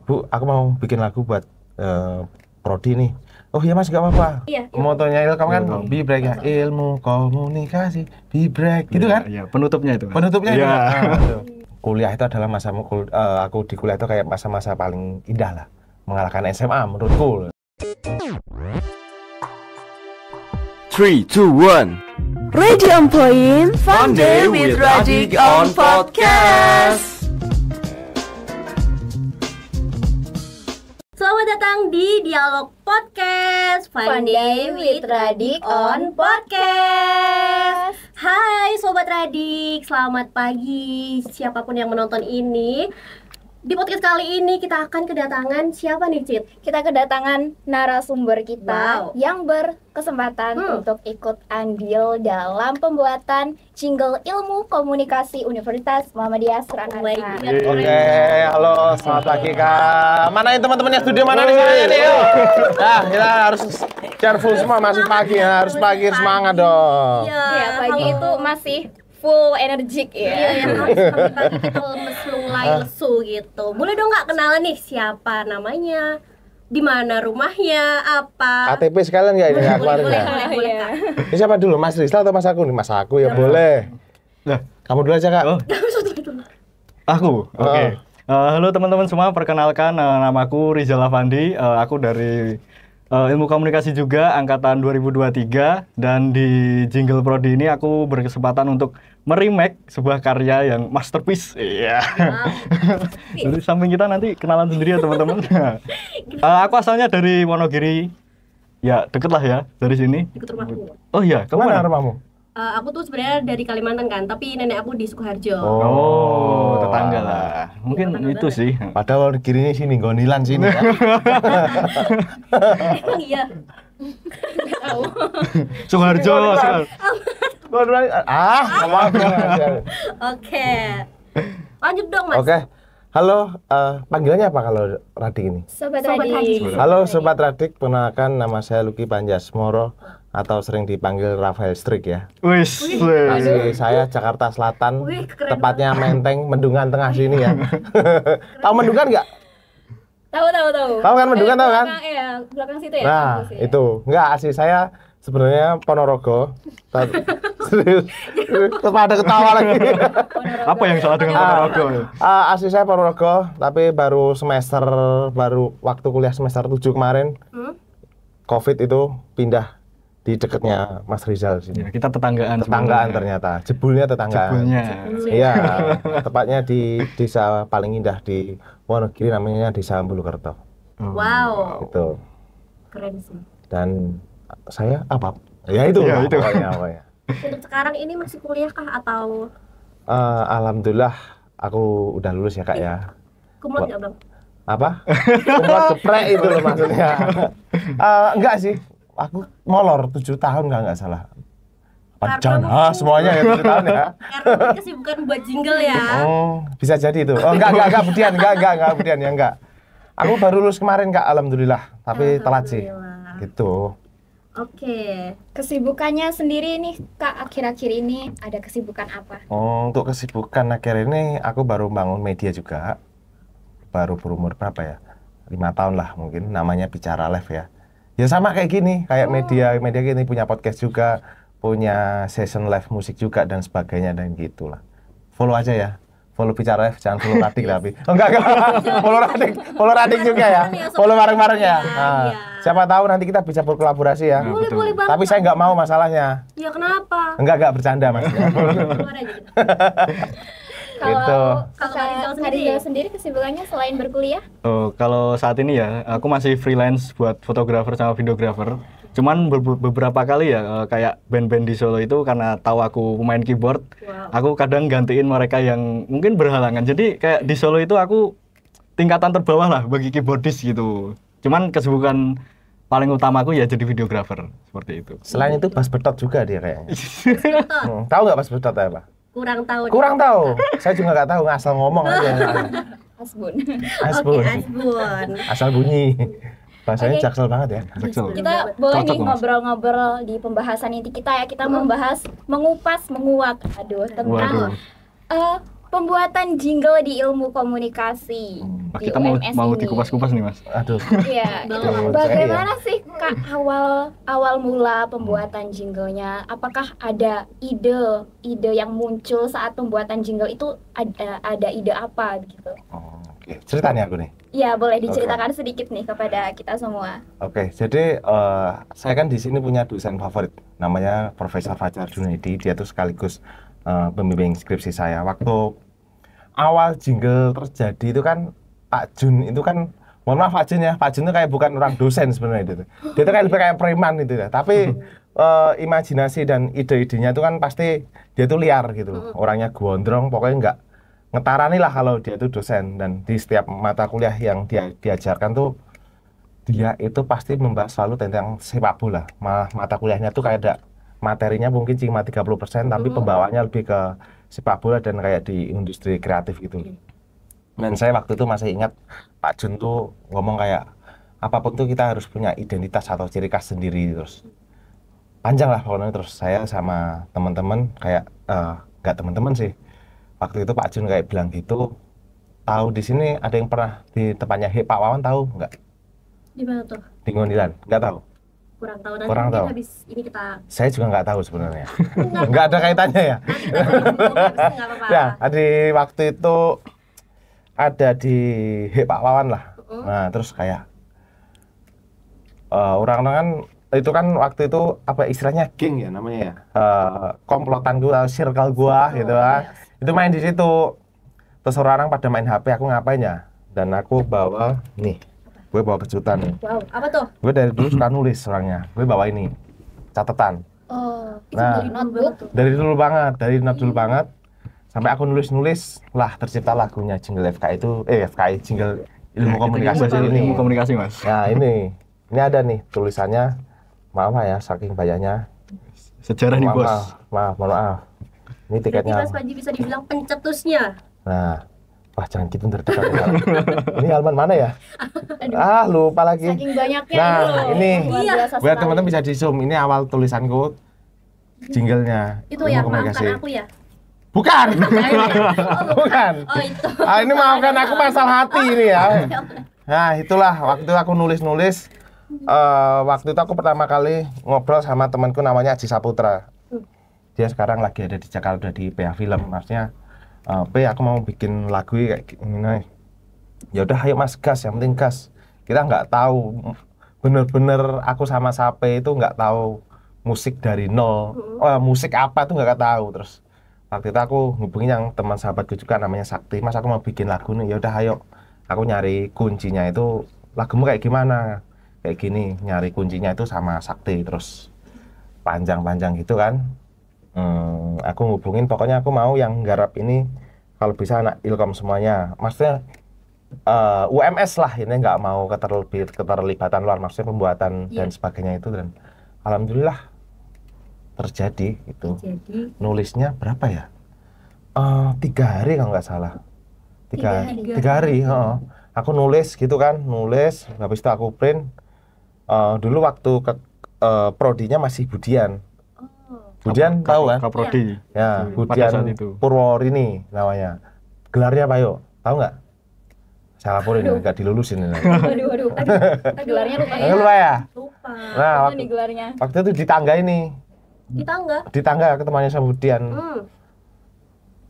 Bu, aku mau bikin lagu buat prodi nih. Oh iya Mas, gak apa-apa. Iya. Motonya Ilkom kan Bibrek ya, ilmu komunikasi Bibrek gitu kan? Iya, penutupnya itu. Penutupnya Iya. Kuliah itu adalah aku di kuliah itu kayak masa-masa paling indah lah, mengalahkan SMA menurutku. 3, 2, 1. Ready on point, fun day with Radik on podcast. Selamat datang di Dialog Podcast, Fun Day with Radik on Podcast. Hai Sobat Radik, selamat pagi siapapun yang menonton ini. Di podcast kali ini kita akan kedatangan siapa nih, Cit? Kita kedatangan narasumber kita yang berkesempatan untuk ikut andil dalam pembuatan jingle ilmu komunikasi Universitas Muhammadiyah Surakarta. Oke, halo, selamat pagi Kak. Mana yang teman-temannya studio mana nih sana nih? Nah, kita harus careful semua, masih pagi ya, harus pagi semangat dong. Iya, pagi itu masih full energik ya. Iya, harus pagi-pagi kita lemes, mulai lesu gitu. Boleh dong nggak kenalan nih siapa namanya? Di mana rumahnya? Apa? KTP sekalian nggak ini keluarin ya? Boleh, Kak. Ini siapa dulu, Mas Rizal atau Mas aku nih? Mas aku ya boleh. Lah, Kamu dulu aja Kak. Oh. Aku. Oke. Halo teman-teman semua, perkenalkan namaku Rizal Afandi. Aku dari Ilmu Komunikasi juga angkatan 2023, dan di Jingle Prodi ini aku berkesempatan untuk meremake sebuah karya yang masterpiece. Iya. Jadi samping kita nanti kenalan sendiri ya teman-teman. Aku asalnya dari Wonogiri. Ya, deket lah ya dari sini. Ikut rumahku. Oh iya, kamu Mana mana? rumahmu? Aku tuh sebenarnya dari Kalimantan kan, tapi nenek aku di Sukoharjo. Oh, tetangga lah. Mungkin tetangga itu banget. sih. Padahal kirinya sini, Gonilan sini ya. Emang iya. Sukoharjo. Oke. Lanjut dong, Mas. Oke. Halo, panggilannya apa kalau Radik ini? Sobat Sobat Radik. Radik. Halo Sobat Radik, perkenalkan nama saya Lucky Panjasmoro atau sering dipanggil Rafael Strik ya. Wis. Asli saya Jakarta Selatan, Wih, keren tepatnya Menteng, Mendungan Tengah sini ya. Tahu Mendungan nggak? Tahu. Tahu kan Mendungan, tahu kan? Iya, belakang situ ya. Nah, kampus ya? itu. Enggak, asli saya sebenarnya Ponorogo. Serius. Terus ada ketawa lagi. Apa yang salah dengan Ponorogo? Asli saya Ponorogo, tapi baru waktu kuliah semester 7 kemarin. Covid itu pindah di dekatnya Mas Rizal sini. Ya, kita tetanggaan. Tetanggaan sebenarnya. ternyata, jebulnya tetanggaan. Jebulnya. Iya, tepatnya di desa paling indah di Wonogiri, namanya Desa Bulukerto. Wow. Itu. Keren sih. Dan saya apa? Ya itu. Ya, itu. Pokoknya. Untuk sekarang ini masih kuliah kah atau Alhamdulillah aku udah lulus ya Kak ya. kumlot nggak, Bang? Apa? Kumlot geprek itu loh maksudnya. Enggak sih. Aku molor 7 tahun nggak salah. Jangan semuanya ya 7 tahun ya. Karena kesibukan buat jingle ya. Oh, bisa jadi itu. Oh, enggak, Budian, enggak, Budian ya enggak. Aku baru lulus kemarin Kak, alhamdulillah, tapi telat sih. Alhamdulillah. Gitu. Oke. Kesibukannya sendiri nih, Kak, akhir-akhir ini ada kesibukan apa? Untuk kesibukan akhir ini aku baru bangun media juga. Baru berumur berapa ya? 5 tahun lah mungkin, namanya Bicara Live ya. Ya sama kayak gini, kayak media gini, punya podcast juga, punya session live musik juga dan sebagainya dan gitulah. Follow aja ya. Follow Bicara Live, jangan follow Radik tapi. Oh, enggak. Follow Radik juga ya. Follow bareng-bareng ya. Nah, siapa tahu nanti kita bisa berkolaborasi ya. Boleh banget. Tapi saya nggak mau masalahnya. Ya kenapa? Enggak bercanda Mas. Keluar aja gitu. Gitu. Kalau Kak Kak Rizal Rizal sendiri kesibukannya selain berkuliah? Oh, kalau saat ini ya, aku masih freelance buat fotografer sama videografer. Cuman beberapa kali ya, kayak band-band di Solo itu karena tahu aku pemain keyboard, aku kadang gantiin mereka yang mungkin berhalangan. Jadi kayak di Solo itu aku tingkatan terbawah lah bagi keyboardist gitu. Cuman kesibukan paling utamaku ya jadi videografer, seperti itu. Selain itu bass betot juga dia kayaknya. Tahu nggak bass betot apa? Kurang tahu. Kurang tahu. Saya juga nggak tahu, ngasal ngomong aja. Asbun. Asbun. Oke, Asbun. Asal bunyi. Bahasanya Oke. jaksel banget ya. Jaksel. Kita boleh Cocok, nih Mas. ngobrol-ngobrol di pembahasan inti kita ya. Kita membahas, mengupas, menguak. Aduh, tentang Waduh. pembuatan jingle di ilmu komunikasi Wah, di kita mau UMS mau ini. dikupas-kupas nih Mas. Aduh. Iya, itu Betul. bagaimana sih Kak awal mula pembuatan jinglenya? Apakah ada ide yang muncul saat pembuatan jingle itu ada ide apa gitu? Oh, oke. Cerita nih aku nih. Iya, boleh diceritakan sedikit nih kepada kita semua. Oke, jadi saya kan di sini punya dosen favorit, namanya Profesor Fajar Junaidi. Dia tuh sekaligus pembimbing skripsi saya. Waktu awal jingle terjadi itu kan Pak Jun itu kan, mohon maaf Pak Jun ya, Pak Jun itu kayak bukan orang dosen sebenarnya itu. Dia tuh kayak lebih kayak preman gitu ya. Tapi imajinasi dan ide-idenya itu kan pasti dia tuh liar gitu. Orangnya gondrong, pokoknya nggak ngetarani lah kalau dia itu dosen. Dan di setiap mata kuliah yang dia diajarkan tuh dia itu pasti membahas selalu tentang sepak bola. Mata kuliahnya tuh kayak ada materinya mungkin cuma 30%, tapi pembawaannya lebih ke sepak bola dan kayak di industri kreatif gitu. Dan saya waktu itu masih ingat Pak Jun tuh ngomong kayak apapun tuh kita harus punya identitas atau ciri khas sendiri. Terus panjang lah pokoknya. Terus saya sama teman-teman kayak nggak teman-teman sih, waktu itu Pak Jun kayak bilang gitu, tahu di sini ada yang pernah di tempatnya Pak Wawan, tahu nggak? Di mana tuh? Di Ngondilan, nggak tahu. Kurang tahu, nanti Kurang mungkin tahu. habis ini kita Saya juga nggak tahu sebenarnya. Nggak ada kaitannya ya. nggak apa-apa. Ya, di waktu itu ada di Pak Wawan lah. Nah, terus kayak orang-orang kan itu kan waktu itu apa istilahnya geng ya namanya ya. Komplotan gua, circle gua gitu lah. Itu main di situ. Terus orang-orang pada main HP, aku ngapain ya? Dan aku bawa nih. Gue bawa kejutan nih. Wow, apa tuh? Gue dari dulu suka nulis orangnya. Gue bawa ini catatan. Oh, itu Nah, dari notebook. dari not dulu banget sampai aku nulis lah tercipta lagunya jingle FKI itu FKI jingle ilmu komunikasi bahasa ini. ilmu komunikasi Mas. Nah, ini ada nih tulisannya. Maaf ya saking banyaknya. Sejarah nih Bos. Mohon maaf. Ini Berarti tiketnya. Mas Panji bisa dibilang pencetusnya. Nah, wah jangan gitu terdekat. Ini halaman mana ya? Lupa lagi. Saking banyaknya Nah, loh. ini Luar biasa buat sekali. teman-teman bisa di zoom. Ini awal tulisanku jinglenya. Itu ilmu ya, komunikasi. maafkan aku ya. Bukan. Bukan. Oh, itu. Ini maafkan aku masalah hati ini ya. Nah, itulah waktu itu aku nulis-nulis. Waktu itu aku pertama kali ngobrol sama temanku namanya Aji Saputra. Dia sekarang lagi ada di Jakarta di PH Film. Maksudnya, aku mau bikin lagu kayak gini. Ya udah, ayo Mas, gas. Yang penting gas. Kita nggak tahu, bener-bener aku sama Sape itu nggak tahu musik dari nol. Musik apa tuh nggak tahu. Terus waktu itu aku hubungin yang teman sahabatku juga namanya Sakti. Mas, aku mau bikin lagu nih. Ya udah, ayo. Aku nyari kuncinya itu lagumu kayak gimana? Kayak gini, nyari kuncinya itu sama Sakti. Terus panjang-panjang gitu kan. Aku ngubungin, pokoknya aku mau yang garap ini kalau bisa anak Ilkom semuanya. Maksudnya UMS lah, ini nggak mau keterlibatan luar, maksudnya pembuatan dan sebagainya itu. Dan alhamdulillah terjadi itu. Jadi Nulisnya berapa ya? 3 hari kalau nggak salah. 3 hari. Aku nulis gitu kan, habis itu aku print. Dulu waktu ke prodinya masih Budian. Budian tahu kan? Kaprodi. Ya, Pada Budian saat itu. Purworini namanya. Gelarnya apa yuk? Tahu nggak? Saya laporin nggak dilulusin ini. Waduh. Gelarnya lupa ya. Lupa ya? lupa. Nah, Apa waktu, nih gelarnya? waktu itu di tangga ini, Di tangga. di tangga ketemuannya sama Budian.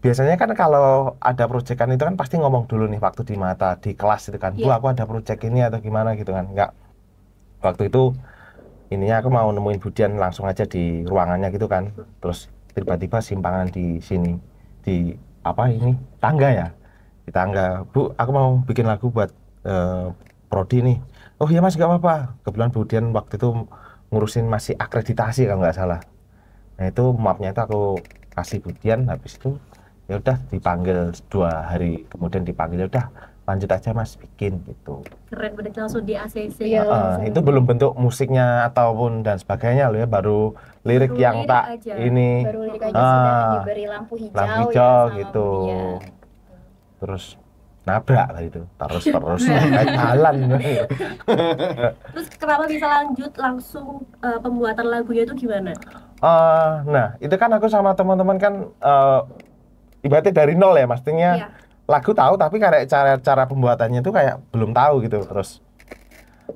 Biasanya kan kalau ada proyekan itu kan pasti ngomong dulu nih waktu di kelas itu kan. Bu, aku ada proyek ini atau gimana gitu kan. Enggak. Waktu itu ininya aku mau nemuin Budian langsung aja di ruangannya gitu kan. Terus tiba-tiba simpangan di sini. Di apa ini? Tangga ya. Di tangga. Bu, aku mau bikin lagu buat prodi nih. Oh iya Mas, gak apa-apa. Kebetulan Budian waktu itu ngurusin masih akreditasi kalau nggak salah. Nah itu mapnya itu aku kasih Budian, habis itu ya udah dipanggil 2 hari kemudian dipanggil, ya udah lanjut aja Mas bikin gitu. Keren, berarti langsung di ACC. Iya. Itu belum bentuk musiknya ataupun dan sebagainya loh ya, baru lirik Baru yang lirik tak aja. ini Baru lirik aja sudah Ah, diberi lampu hijau, lampu ya hijau sama gitu. Budian. Terus nabrak lah itu, terus kayak jalan. Terus kenapa bisa lanjut langsung pembuatan lagunya itu gimana? Nah itu kan aku sama teman-teman kan ibaratnya dari nol ya, maksudnya Iya. lagu tahu tapi kayak cara pembuatannya itu kayak belum tahu gitu. Terus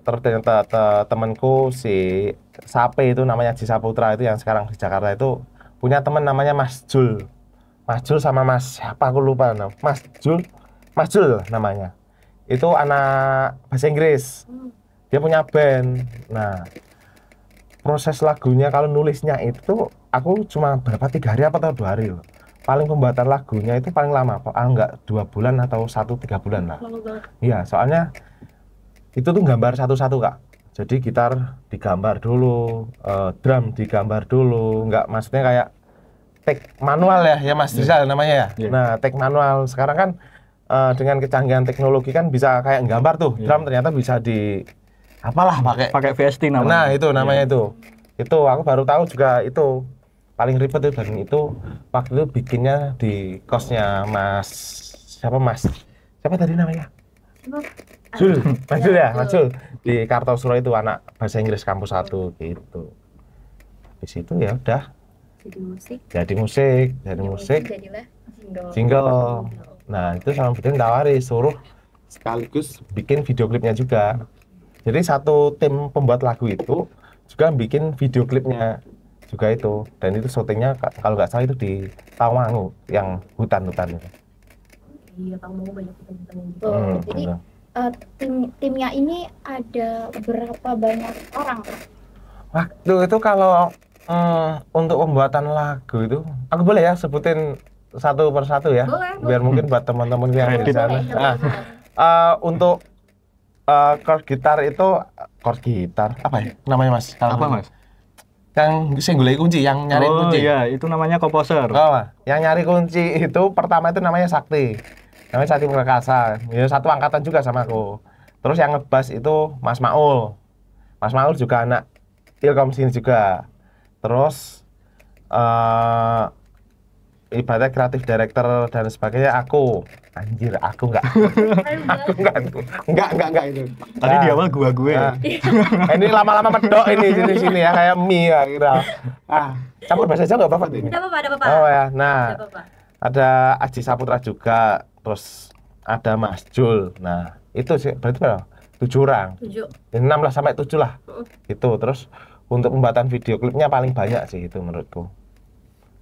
ternyata temanku si Sape itu namanya Haji Saputra itu yang sekarang di Jakarta itu punya teman namanya Mas Jul sama Mas siapa aku lupa Mas Jul namanya. Itu anak bahasa Inggris. Dia punya band. Nah, proses lagunya kalau nulisnya itu aku cuma berapa 3 hari atau 2 hari loh. Paling pembuatan lagunya itu paling lama kok. Enggak 2 bulan atau 1-3 bulan lah. Lama banget. Iya, soalnya itu tuh gambar satu-satu Kak. Jadi gitar digambar dulu, drum digambar dulu, enggak maksudnya kayak take manual ya Mas Rizal namanya ya. Yeah. Nah, take manual sekarang kan dengan kecanggihan teknologi kan bisa kayak gambar tuh, drum ternyata bisa di apalah pakai VST namanya. Nah, itu namanya itu. Itu aku baru tahu juga itu paling ribet itu, dan itu waktu itu bikinnya di kosnya Mas siapa tadi namanya? Jul, Mas Jul ya, Mas Jul di Kartosuro itu anak bahasa Inggris kampus 1 gitu. Di situ ya udah jadi musik. Jadilah Jingle. Nah, itu sama Biden tawari suruh sekaligus bikin video klipnya juga. Jadi satu tim pembuat lagu itu juga bikin video klipnya juga itu, dan itu syutingnya kalau nggak salah itu di Tawangu yang hutan-hutan itu. Iya, Tawangu banyak hutan-hutan gitu. Jadi betul. timnya ini ada berapa banyak orang? Waktu itu kalau untuk pembuatan lagu itu, aku boleh ya sebutin satu persatu ya, Boleh. biar mungkin buat teman-teman yang di sana. Nah, untuk chord gitar apa ya namanya Mas? Apa Mas? Yang golek kunci, yang nyari kunci. Iya, itu namanya komposer. Yang nyari kunci itu pertama itu namanya Sakti. Namanya Sakti Prakasa. Ya satu angkatan juga sama aku. Terus yang ngebass itu Mas Maul. Mas Maul juga anak Ilkom sini juga. Terus ibaratnya kreatif director dan sebagainya aku. Anjir, aku enggak itu. Tadi di awal gue. Ini lama-lama medok ini sini ya kayak mie ya kira. Campur bahasa Jawa enggak apa-apa ini. Ada apa? Oh ya. Nah, Ada apa? ada Haji Saputra juga, terus ada Mas Jul. Nah, itu sih berarti berapa? 7 orang. 7. 6 lah sampai 7 lah. Itu terus untuk pembuatan video klipnya paling banyak sih itu menurutku.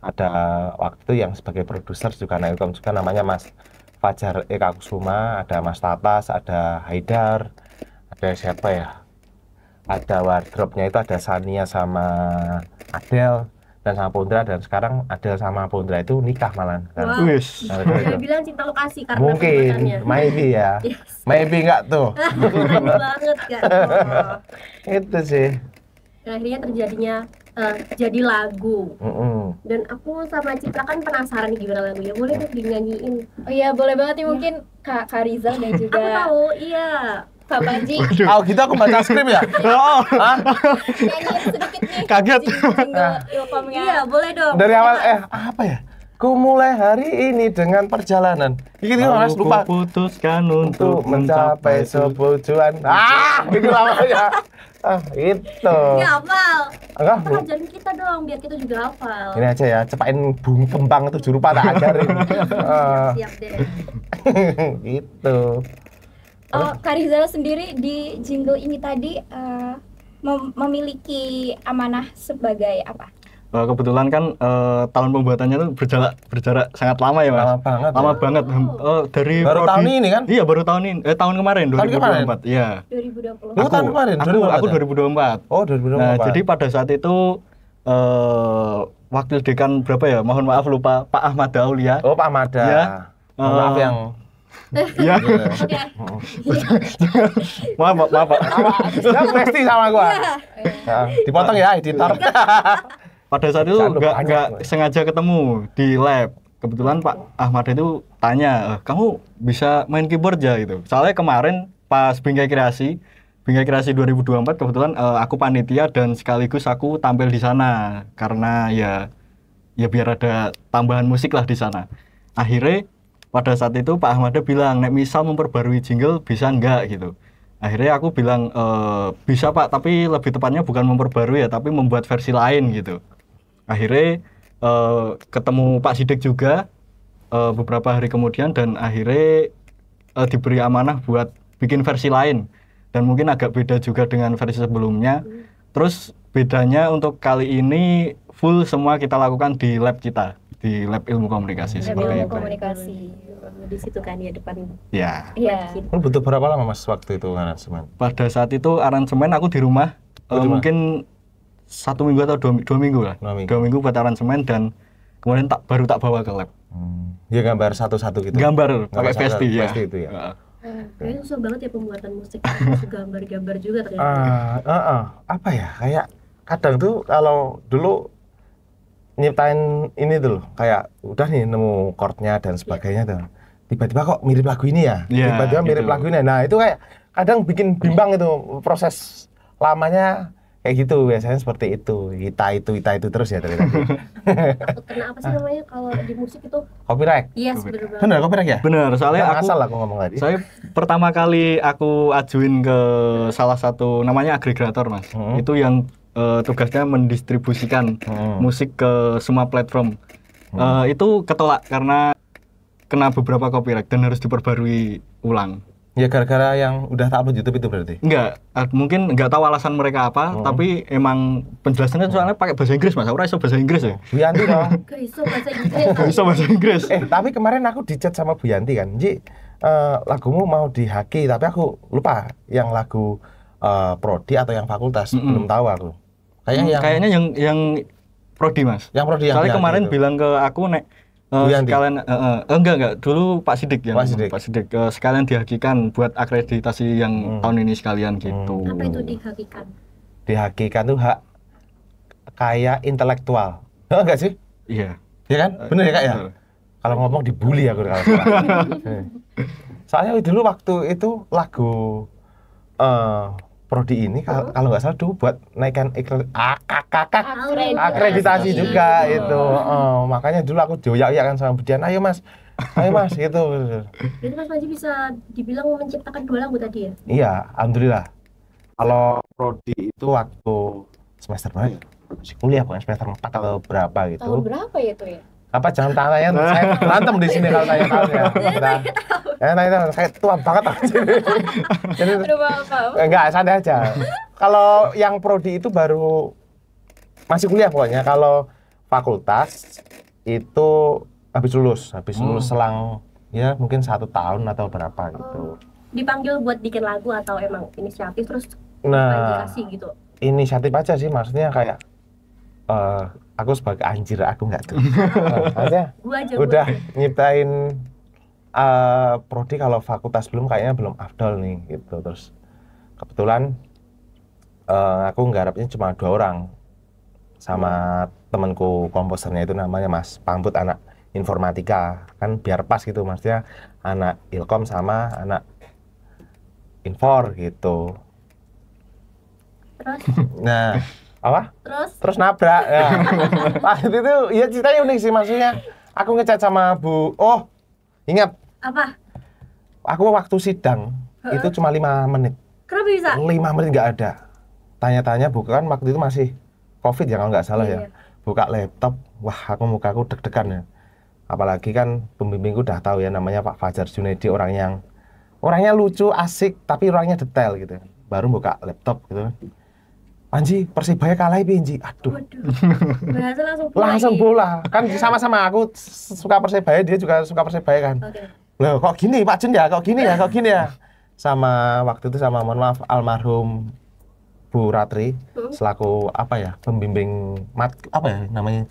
Ada waktu itu yang sebagai produser juga Nailcom juga namanya Mas Fajar Eka Kusuma, ada Mas Tatas, ada Haidar, ada siapa ya? Ada wardrobe-nya itu ada Sania sama Adel dan sama Pondra, dan sekarang Adel sama Pondra itu nikah malah. Wah. Wis. Nah, itu. Saya bilang cinta lokasi karena Mungkin, pembuatannya. maybe ya. Yes. Maybe enggak tuh. banget kan. Itu sih. Dan akhirnya terjadinya jadi lagu. Dan aku sama Citra kan penasaran nih gimana lagunya. Boleh dong dinyanyiin. Oh iya, boleh banget nih mungkin Kak Rizal dan juga Aku tahu, iya. Kak Panji Oh gitu aku baca skrip ya? nyanyiin sedikit nih. Kaget. Jingle Ilkomnya. Iya, boleh dong. Dari awal apa ya? Ku mulai hari ini dengan perjalanan. Ini Mas lupa. Putuskan Untuk mencapai sebuah tujuan. Itu namanya. Itu. Ya, hafal. Enggak, Kita ajarin kita dong, biar kita juga hafal. ini aja ya, cepain kembang 7 rupa tak ajarin. Siap deh. Gitu. Oh, Kak Rizal sendiri di jingle ini tadi memiliki amanah sebagai apa? Kebetulan kan tahun pembuatannya tuh berjarak sangat lama ya Mas. Lama banget. Lama ya. banget. Dari Baru tahun ini kan? Iya, baru tahun ini. Tahun kemarin 2024. Iya. 2020. Lu tahun kemarin, Aku 2024. 2024. Oh, 2024. Nah, jadi pada saat itu wakil dekan berapa ya? Mohon maaf lupa, Pak Ahmad Aulia. Oh, Pak Mada. Ya. Maaf yang Ya. Oke. maaf Pak. Dia pasti sama gua. Ya, dipotong ya editor. Pada saat itu Jangan nggak banyak. sengaja ketemu di lab. Kebetulan Pak Ahmad itu tanya, kamu bisa main keyboard ya gitu. Soalnya kemarin pas Bingkai Kreasi 2024 kebetulan aku panitia dan sekaligus aku tampil di sana karena ya biar ada tambahan musik lah di sana. Akhirnya pada saat itu Pak Ahmad bilang, nek misal memperbarui jingle bisa enggak gitu. Akhirnya aku bilang bisa Pak, tapi lebih tepatnya bukan memperbarui ya, tapi membuat versi lain gitu. Akhirnya ketemu Pak Sidik juga, beberapa hari kemudian dan akhirnya diberi amanah buat bikin versi lain dan mungkin agak beda juga dengan versi sebelumnya. Terus bedanya untuk kali ini full semua kita lakukan di lab kita, di lab ilmu komunikasi seperti Ilmu itu. komunikasi. Di situ kan ya depan. Ya. Iya. Lu butuh berapa lama Mas waktu itu aransemen? Pada saat itu aransemen aku di rumah, Oh, di rumah? mungkin 1 minggu atau 2 minggu lah. 2 minggu. 2 minggu buat aransemen dan kemudian baru tak bawa ke lab. Ya gambar satu-satu gitu. Gambar pakai satu-satu, VST ya. VST itu ya. Heeh. Kayaknya susah banget ya pembuatan musik. Harus gambar-gambar juga ternyata. Apa ya? Kayak kadang tuh kalau dulu nyiptain ini tuh loh, kayak udah nih nemu chordnya dan sebagainya tuh. Tiba-tiba kok mirip lagu ini ya? Iya, Tiba-tiba mirip gitu. lagu ini. Nah, itu kayak kadang bikin bimbang itu proses lamanya kayak gitu biasanya seperti itu. Ita itu terus ya dari tadi. Takut kena apa sih namanya kalau di musik itu? Copyright. Yes, bener banget. Bener copyright ya? Bener, soalnya Nggak aku asal aku ngomong tadi. saya pertama kali aku ajuin ke salah satu namanya agregator Mas. Itu yang tugasnya mendistribusikan musik ke semua platform. Itu ketolak karena kena beberapa copyright dan harus diperbarui ulang. Ya gara-gara yang udah tak upload YouTube itu berarti. Enggak, mungkin enggak tahu alasan mereka apa, tapi emang penjelasannya soalnya pakai bahasa Inggris Mas. Aku ora iso bahasa Inggris ya. Bu Yanti dong. Gak iso bahasa Inggris. Enggak iso bahasa Inggris. Tapi kemarin aku dicat sama Bu Yanti kan, Ji, lagumu mau dihaki, tapi aku lupa yang lagu prodi atau yang fakultas, belum tahu aku. Kayaknya yang prodi Mas. Yang prodi yang Soalnya dihaki kemarin itu. bilang ke aku nek Bu Yanti? sekalian enggak dulu Pak Sidik yang Pak Sidik. sekalian dihakikan buat akreditasi yang tahun ini sekalian gitu. Apa itu dihakikan? Dihakikan tuh hak kayak intelektual. Enggak sih? Iya. Ya kan? Bener ya Kak ya? Betul. Kalau ngomong dibully aku kalau salah. Soalnya dulu waktu itu lagu prodi ini kalau nggak salah dulu buat naikkan akreditasi juga itu. Makanya dulu aku joyak-joyak kan sama Budian, ayo mas gitu. Jadi Mas Panji bisa dibilang menciptakan 2 lagu tadi ya? Iya, alhamdulillah. Kalau prodi itu waktu semester berapa? Ya? Masih kuliah bukan semester 4 atau berapa gitu. Tahun berapa ya itu ya? Apa jangan tanya, saya berantem di sini kalau tanya tahun ya. Tanya, saya tua banget di sini. Jadi, Aduh, maaf. enggak, santai aja. Kalau yang prodi itu baru masih kuliah pokoknya. Kalau fakultas itu habis lulus selang ya mungkin 1 tahun atau berapa gitu. Dipanggil buat bikin lagu atau emang inisiatif terus Nah, dikasih gitu? inisiatif aja sih, maksudnya kayak aku sebagai anjir aku nggak tuh. Maksudnya Gua aja udah nyiptain prodi, kalau fakultas kayaknya belum afdol nih gitu. Terus kebetulan aku nggarapnya cuma 2 orang sama temanku komposernya itu namanya Mas Pambut, anak informatika, kan biar pas gitu, maksudnya anak ilkom sama anak infor gitu. Terus Nah, apa? terus Nabrak ya. Pas itu ya ceritanya unik sih, maksudnya aku ngecat sama Bu, ingat apa? aku waktu sidang itu cuma 5 menit. Kenapa bisa? 5 menit nggak ada. Tanya-tanya buka, kan waktu itu masih COVID ya kalau nggak salah Iya. ya. Buka laptop, wah mukaku deg-degan ya. Apalagi kan pembimbingku udah tahu ya, namanya Pak Fajar Junaidi, orangnya lucu, asik, tapi orangnya detail gitu. Baru buka laptop gitu. Panji, Persibaya kalah Pinji. Aduh. Waduh. Berhasil langsung pulang. Langsung bola. Kan sama-sama aku suka Persibaya, dia juga suka Persibaya kan. Oke. Loh, kok gini Pak Jun ya? Kok gini ya? Sama waktu itu sama, mohon maaf, almarhum Bu Ratri selaku apa ya? Pembimbing apa ya namanya?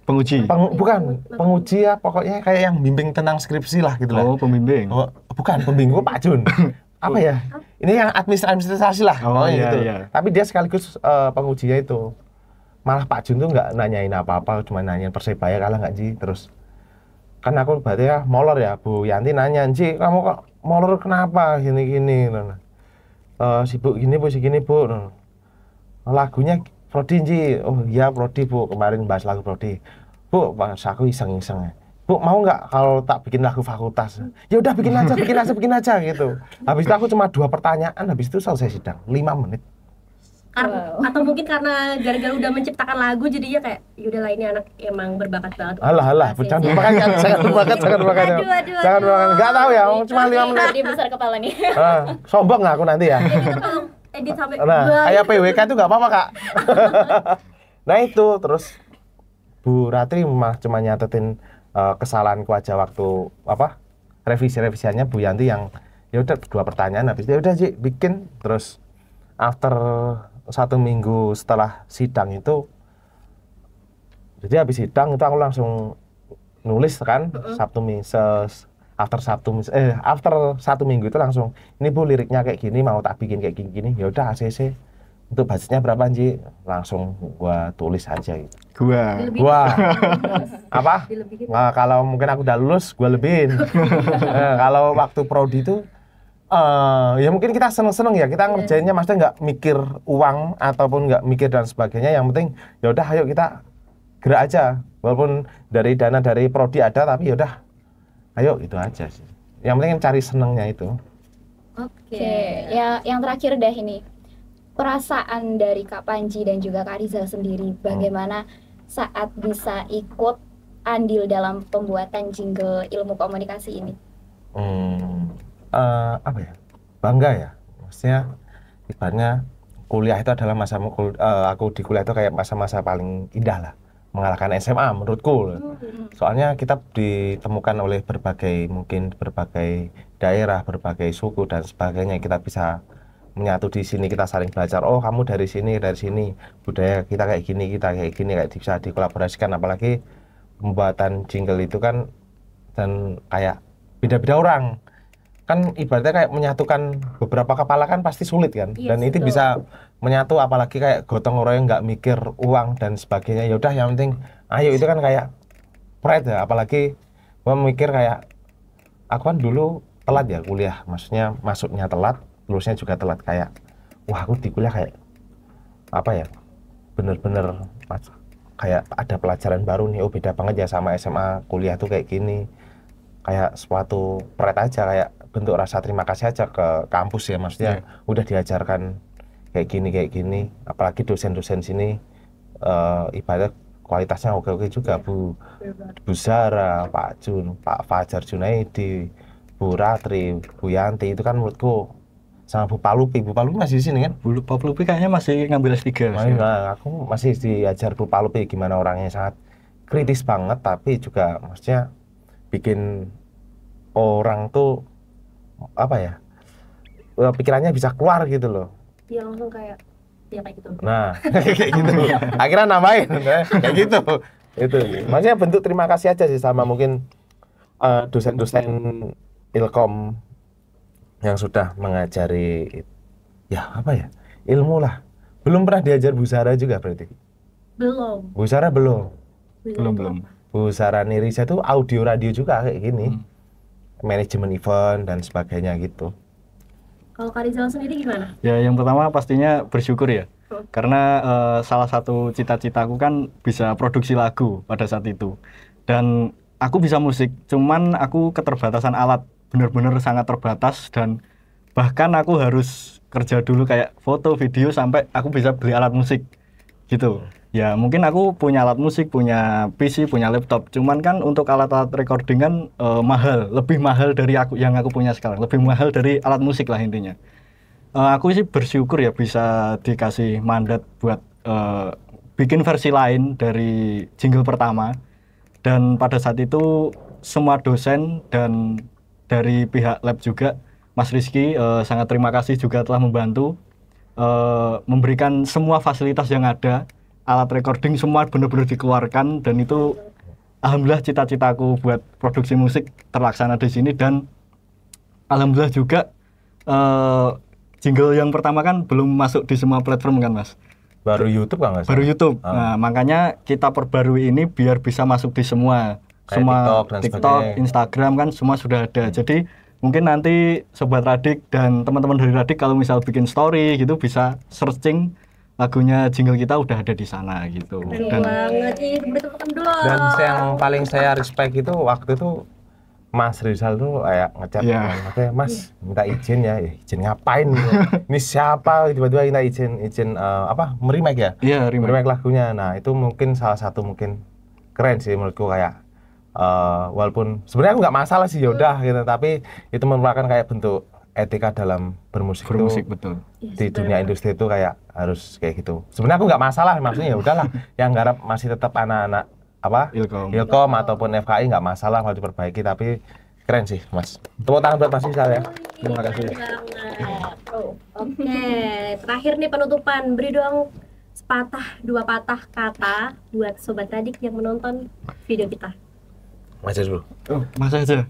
Penguji. Bukan, penguji ya, pokoknya kayak yang bimbing tentang skripsi lah gitu lah. Oh, pembimbing. Oh, bukan, pembimbing Pak Jun. Apa ya? Ini yang administrasi lah. Oh, pokoknya iya, gitu. iya. Tapi dia sekaligus pengujinya itu. Malah Pak Jun tuh nggak nanyain apa-apa, cuma nanyain Persebaya kalah nggak Ji. Terus kan aku berarti ya molor ya, Bu Yanti nanya, Ji kamu kok molor kenapa gini-gini? Sibuk gini Bu, segini Bu. Lagunya Prodi Ji. Oh iya Prodi Bu, kemarin bahas lagu Prodi. Bu, pas aku iseng-iseng. Bu, mau nggak kalau tak bikin lagu fakultas? Ya udah bikin aja gitu. Habis itu aku cuma 2 pertanyaan, habis itu selesai sidang. 5 menit. Atau mungkin karena gara-gara udah menciptakan lagu jadinya kayak yaudahlah ini anak emang berbakat banget. Alah, jangan lupakan, jangan lupakan. Jangan lupakan. Enggak tahu ya, cuma 5 menit. Jadi besar kepala nih. Sombong aku nanti ya. Edit sampai kayak PWK itu nggak apa-apa kak. Nah itu terus Bu Ratri mah cuma nyatetin kesalahanku aja waktu revisiannya Bu Yanti yang ya udah 2 pertanyaan habis itu udah Ji bikin. Terus after 1 minggu setelah sidang itu, jadi habis sidang itu aku langsung nulis kan after 1 minggu itu langsung ini Bu liriknya kayak gini mau tak bikin kayak gini ya udah ACC untuk budgetnya berapa Ji, langsung gua tulis aja gitu. Gua apa? Nah, kalau mungkin aku udah lulus gua lebihin. Kalau waktu prodi itu ya mungkin kita seneng-seneng ya kita ngerjainnya, maksudnya nggak mikir uang ataupun nggak mikir dan sebagainya, yang penting ya udah ayo kita gerak aja walaupun dari dana dari prodi ada tapi ya udah ayo itu aja sih. Yang penting cari senengnya itu. Oke. Ya, yang terakhir dah ini. Perasaan dari Kak Panji dan juga Kak Rizal sendiri bagaimana saat bisa ikut andil dalam pembuatan jingle ilmu komunikasi ini? Apa ya? Bangga ya. Maksudnya ibaratnya kuliah itu adalah aku di kuliah itu kayak masa-masa paling indah lah. Mengalahkan SMA menurutku. Soalnya kita ditemukan oleh berbagai daerah, berbagai suku dan sebagainya. Kita bisa menyatu di sini, kita saling belajar. Oh, kamu dari sini, budaya kita kayak gini, kayak bisa dikolaborasikan. Apalagi pembuatan jingle itu kan dan kayak beda-beda orang. Kan ibaratnya kayak menyatukan beberapa kepala kan pasti sulit kan. Dan itu bisa menyatu, apalagi kayak gotong royong nggak mikir uang dan sebagainya. Ya udah yang penting ayo, itu kan kayak pride ya. Apalagi gua mikir kayak aku kan dulu telat ya kuliah, maksudnya masuknya telat, lulusnya juga telat, kayak wah aku di kuliah kayak apa ya, bener-bener kayak ada pelajaran baru nih. Oh beda banget ya sama SMA, kuliah tuh kayak gini, kayak suatu pride aja, kayak bentuk rasa terima kasih aja ke kampus ya, maksudnya udah diajarkan kayak gini, apalagi dosen-dosen sini ibarat kualitasnya oke-oke juga. Bu Zara, Pak Jun, Pak Fajar Junaidi, Bu Ratri, Bu Yanti, itu kan menurutku, sama Bu Palupi masih di sini kan? Bu Palupi kayaknya masih ngambil S3. Nah, aku masih diajar Bu Palupi gimana orangnya sangat kritis banget, tapi juga maksudnya bikin orang tuh apa ya, pikirannya bisa keluar gitu loh. Iya langsung kayak gitu. Nah, kayak gitu. Akhirnya nambahin kayak gitu. Itu. Maksudnya bentuk terima kasih aja sih sama mungkin dosen-dosen Ilkom yang sudah mengajari ya apa ya, ilmu lah. Belum pernah diajar Bu Zara juga berarti? Belum. Bu Zara belum. Bu Zara Nirisa itu audio radio juga kayak gini. Manajemen event dan sebagainya gitu. Kalau Kak Rizal sendiri gimana? Ya yang pertama pastinya bersyukur ya. Karena salah satu cita-citaku kan bisa produksi lagu pada saat itu. Dan aku bisa musik, cuman aku keterbatasan alat, benar-benar sangat terbatas, dan bahkan aku harus kerja dulu kayak foto, video sampai aku bisa beli alat musik gitu. Ya mungkin aku punya alat musik, punya PC, punya laptop, cuman kan untuk alat-alat recording kan mahal, lebih mahal dari yang aku punya sekarang, lebih mahal dari alat musik lah intinya. Aku sih bersyukur ya bisa dikasih mandat buat bikin versi lain dari jingle pertama, dan pada saat itu semua dosen dan dari pihak lab juga, Mas Rizky sangat terima kasih juga telah membantu memberikan semua fasilitas yang ada. Alat recording semua benar-benar dikeluarkan, dan itu alhamdulillah cita-citaku buat produksi musik terlaksana di sini. Dan alhamdulillah juga jingle yang pertama kan belum masuk di semua platform kan Mas? Baru YouTube kan? Baru YouTube. Nah makanya kita perbarui ini biar bisa masuk di semua TikTok, Instagram kan semua sudah ada. Jadi mungkin nanti Sobat Radik dan teman-teman dari Radik kalau misal bikin story gitu bisa searching lagunya jingle kita udah ada di sana gitu. Keren banget nih, dan yang paling saya respect itu waktu itu Mas Rizal tuh kayak ngechat Iya. kan, makanya Mas minta izin ya, izin ngapain? Ini siapa? Tiba-tiba minta izin apa? Remake ya? Iya, remake. Remake lagunya. Nah itu mungkin salah satu mungkin keren sih menurutku kayak walaupun sebenarnya aku nggak masalah sih yaudah gitu, tapi itu merupakan kayak bentuk etika dalam bermusik Bermusik itu betul. di dunia industri itu kayak harus kayak gitu. Sebenarnya aku nggak masalah, maksudnya ya udahlah, yang garap masih tetap anak-anak apa Ilkom. ataupun FKI nggak masalah kalau diperbaiki, tapi keren sih Mas. Tepuk tangan buat Mas Rizal ya. Terima kasih. Keren banget. Oke, terakhir nih penutupan, beri dong dua patah kata buat Sobat Radik yang menonton video kita. Mas dulu. Oh, Mas aja.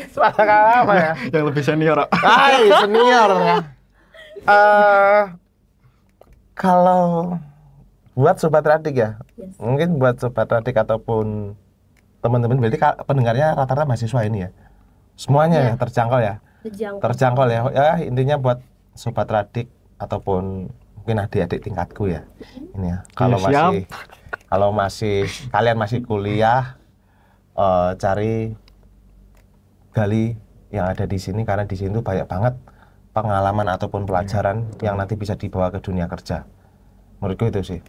Suara apa ya? Yang lebih senior. Hai, senior ya. Kalau buat Sobat Radik ya, Yes. mungkin buat Sobat Radik ataupun teman-teman, berarti pendengarnya rata-rata mahasiswa ini ya? Semuanya ya, terjangkau ya? Terjangkau ya. Ya intinya buat Sobat Radik ataupun mungkin adik-adik tingkatku ya. Ini ya. Kalau masih kalian masih kuliah, cari gali yang ada di sini, karena di sini tuh banyak banget pengalaman ataupun pelajaran yang nanti bisa dibawa ke dunia kerja. Menurutku itu sih.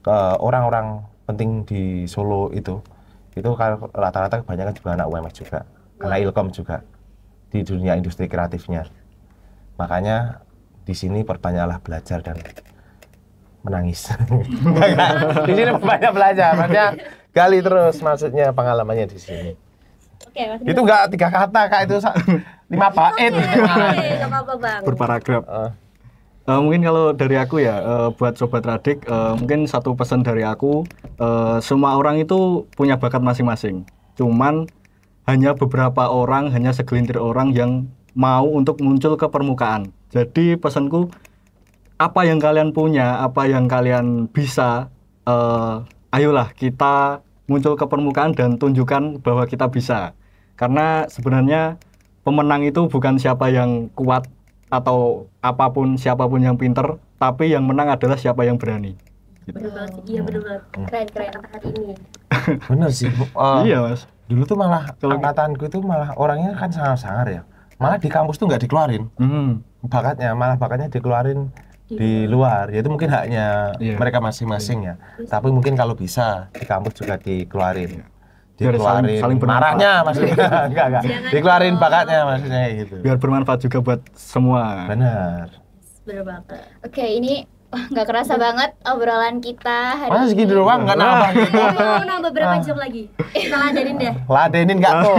Ke orang-orang penting di Solo itu rata-rata kebanyakan juga anak UMS juga, anak Ilkom juga di dunia industri kreatifnya. Makanya di sini perbanyaklah belajar dan menangis. Di sini banyak belajar, maksudnya gali terus maksudnya pengalamannya di sini. Oke, Mas. Itu enggak 3 kata Kak, itu 5 bait. Oke, enggak apa-apa, Bang. Berparagraf. Mungkin kalau dari aku ya, buat Sobat Radik, mungkin satu pesan dari aku, semua orang itu punya bakat masing-masing. Cuman hanya beberapa orang, hanya segelintir orang yang mau untuk muncul ke permukaan. Jadi pesanku, apa yang kalian punya, apa yang kalian bisa, ayolah kita muncul ke permukaan dan tunjukkan bahwa kita bisa. Karena sebenarnya pemenang itu bukan siapa yang kuat atau siapapun yang pinter, tapi yang menang adalah siapa yang berani. Gitu. Bener banget sih. Iya, bener banget. Keren kata-kata ini. Bener sih. Iya Mas. Dulu tuh malah angkatanku itu malah orangnya kan sangar-sangar ya. Malah di kampus tuh nggak dikeluarin bakatnya dikeluarin di luar. Ya itu mungkin haknya mereka masing-masing ya. Tapi mungkin kalau bisa di kampus juga dikeluarin. Dikeluarin saling marahnya maksudnya. Enggak. Dikeluarin bakatnya maksudnya gitu. Biar bermanfaat juga buat semua. Benar. Bener banget. Oke, ini nggak kerasa banget obrolan kita hari Masa segini doang nggak nambah gitu. Mau nambah berapa jam lagi? Kita ladenin deh. Ladenin nggak tuh.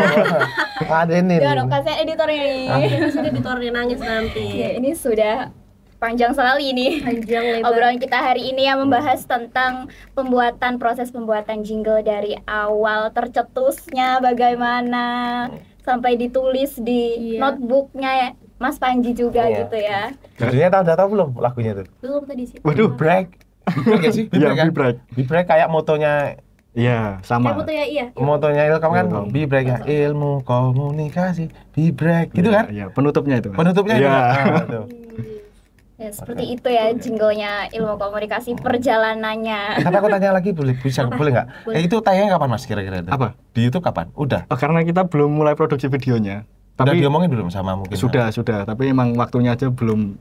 Ladenin. Jangan dong, kasih editornya nih. Sudah editornya nangis nanti. Ya, ini sudah panjang sekali ini. Panjang lebar. Obrolan kita hari ini yang membahas tentang proses pembuatan jingle dari awal tercetusnya bagaimana sampai ditulis di notebooknya Mas Panji juga gitu ya. Judulnya tahu belum lagunya tuh? Belum tadi sih. Waduh. Be Break. Iya sih, Be Iya, Break kan? Be Break. Be Break kayak motonya Iya, sama. Kamu tuh ya iya. Motonya Ilkom kan Ilkom. Be Break ya, ilmu komunikasi Be Break gitu kan? Iya, penutupnya itu. Mas. Penutupnya Iya. itu. Tuh. Ya, seperti itu ya jinglenya ilmu komunikasi perjalanannya. Tapi aku tanya lagi boleh nggak? Itu tayangnya kapan Mas kira-kira itu? Apa? Di YouTube kapan? Udah. Karena kita belum mulai produksi videonya. Udah Tapi diomongin belum sama mungkin? sudah, tapi emang waktunya aja belum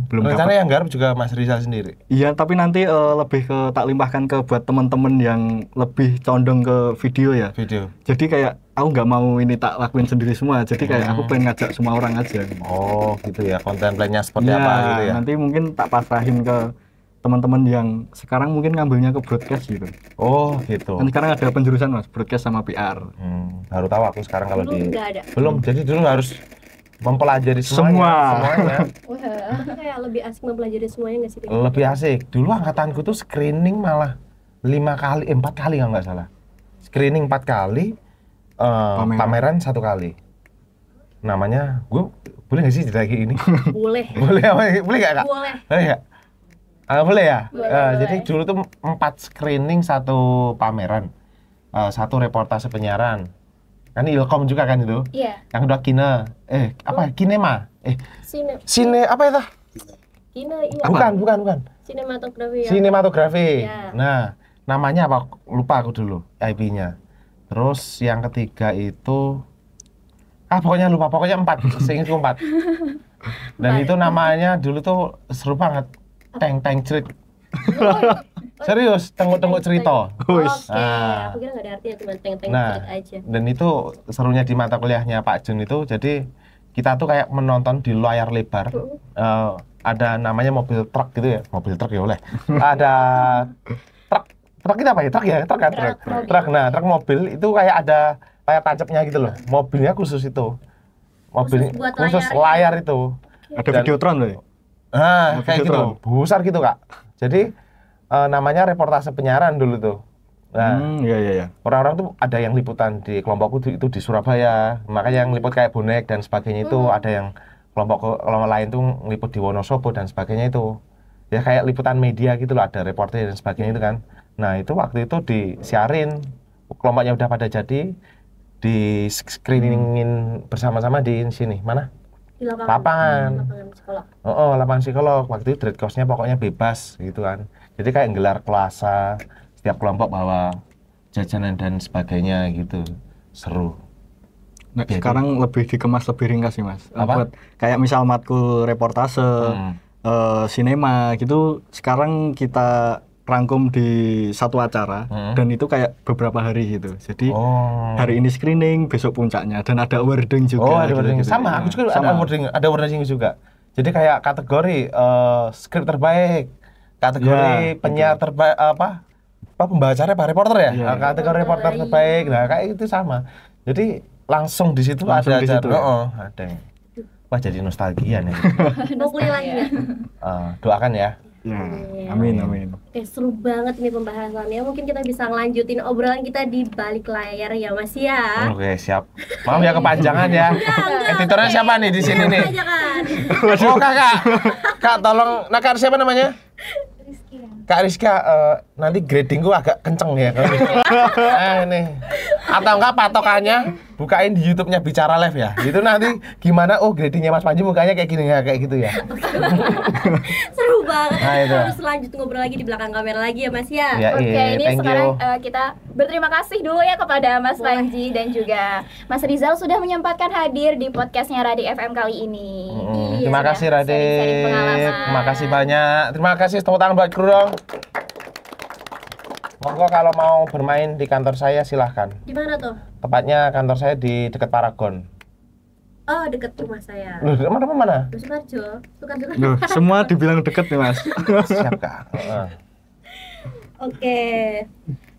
belum Rencana dapat. yang garap juga Mas Rizal sendiri. Iya, tapi nanti lebih ke tak limpahkan ke buat teman-teman yang lebih condong ke video ya. Video. Jadi kayak aku nggak mau ini tak lakuin sendiri semua. Jadi kayak aku pengen ngajak semua orang aja. Oh gitu ya, konten plannya seperti Iya, apa gitu ya? nanti mungkin tak pasrahin ke teman-teman yang sekarang mungkin ngambilnya ke broadcast gitu. Oh gitu. Kan sekarang ada penjurusan Mas, broadcast sama PR. Baru tahu aku sekarang kalau Belum nggak ada. belum. Jadi dulu harus mempelajari Semua. semuanya. Tapi kayak lebih asik mempelajari semuanya nggak sih? Pik? Lebih asik. Dulu angkatanku tuh screening malah 4 kali nggak salah. Screening 4 kali, pameran 1 kali. Namanya, gue boleh nggak sih lagi ini? Boleh. Boleh apa? Boleh nggak Kak? Boleh. Boleh ya? Boleh ya? Boleh. Jadi dulu tuh 4 screening 1 pameran, 1 reportase penyiaran. Kan Ilkom juga kan itu. Iya. Yang kedua Kinema. Sine apa itu? Iya. Bukan. Sinematografi ya. Sinematografi. Ya. Nah, namanya apa? Lupa aku dulu IP-nya. Terus yang ketiga itu pokoknya lupa, pokoknya 4, seingatku 4. Dan itu namanya dulu tuh seru banget. Teng Cerit. Serius, tengok cerita. Wis. Oke, aku kira nggak ada artinya cuma teng-teng Nah, cerit aja. dan itu serunya di mata kuliahnya Pak Jun itu, jadi kita tuh kayak menonton di layar lebar. Ada namanya mobil truk gitu ya, mobil truk ya oleh. Ada truk itu apa ya? Truk ya, truk kan? Truk. Nah, truk mobil itu kayak ada layar tancapnya gitu loh. Mobilnya khusus itu. Mobil Khusus buat khusus layar layar itu. Ada Dan- Videotron loh ya? Nah, kayak gitu. Videotron. Besar gitu, Kak. Jadi namanya reportase penyiaran dulu tuh. Nah, Iya. orang-orang tuh ada yang liputan di kelompokku itu di Surabaya. Makanya yang liput kayak bonek dan sebagainya itu ada yang kelompok lain tuh ngeliput di Wonosobo dan sebagainya itu. Ya kayak liputan media gitu loh, ada reporter dan sebagainya itu kan. Nah, itu waktu itu disiarin. Kelompoknya udah pada jadi, di screeningin bersama-sama di sini. Mana? Di Lapangan. lapangan sekolah. Lapangan psikolog. Waktu itu dress code-nya pokoknya bebas gitu kan. Jadi kayak gelar kelasa, setiap kelompok bawa jajanan dan sebagainya gitu. Seru. Nah, Jadi- sekarang lebih dikemas lebih ringkas sih Mas. Apa? Buat kayak misal matkul reportase, sinema gitu, sekarang kita rangkum di satu acara dan itu kayak beberapa hari gitu. Jadi hari ini screening, besok puncaknya dan ada awarding juga. ada awarding. gitu-gitu. Sama, aku juga ada awarding juga. Jadi kayak kategori skrip terbaik, kategori Ya, penyiar terbaik pembawa acara reporter ya? Iya. Kategori reporter terbaik. Nah, kayak itu sama. Jadi langsung di situ Langsung ada di situ, ya? ada. Wah, jadi nostalgia nih. Mau kuliah lagi ya? Doakan ya. Ya, amin. Oke, seru banget ini pembahasannya. Mungkin kita bisa ngelanjutin obrolan kita di balik layar ya, Mas ya. Oke, siap. Maaf ya kepanjangan ya. Editornya siapa nih di sini nih? Aja kan. Oh, Kakak. Kak, tolong. Nah, Kak, siapa namanya? Kak Rizka, nanti gradingku agak kenceng ya kalau gitu. Ini. Atau enggak patokannya bukain di YouTube-nya Bicara Live ya. Itu nanti gimana? Oh, gradingnya Mas Panji mukanya kayak gini ya, kayak gitu ya. Seru banget. Nah, itu. Harus lanjut ngobrol lagi di belakang kamera lagi ya, Mas ya. Ya, Oke, ini thank sekarang you. kita berterima kasih dulu ya kepada Mas Boleh. Panji dan juga Mas Rizal sudah menyempatkan hadir di podcastnya Radik FM kali ini. Iya, Terima kasih sudah Radik. sharing-sharing pengalaman. Terima kasih banyak. Terima kasih, tepuk tangan buat kru dong. Monggo kalau mau bermain di kantor saya silahkan. Di mana tuh? Tepatnya kantor saya di dekat Paragon. Oh, deket rumah saya. Loh, mana? Di Sukarjo. Sukarjo kan. Loh, semua dibilang deket nih Mas. Siap, Kak. Oke.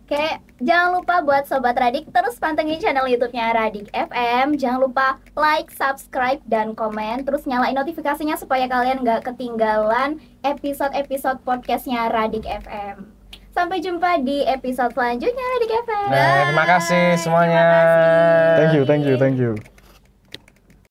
Oke, jangan lupa buat Sobat Radik terus pantengin channel YouTube-nya Radik FM. Jangan lupa like, subscribe, dan komen. Terus nyalain notifikasinya supaya kalian nggak ketinggalan episode-episode podcastnya Radik FM. Sampai jumpa di episode selanjutnya Radik FM. Nah, terima kasih semuanya. Thank you.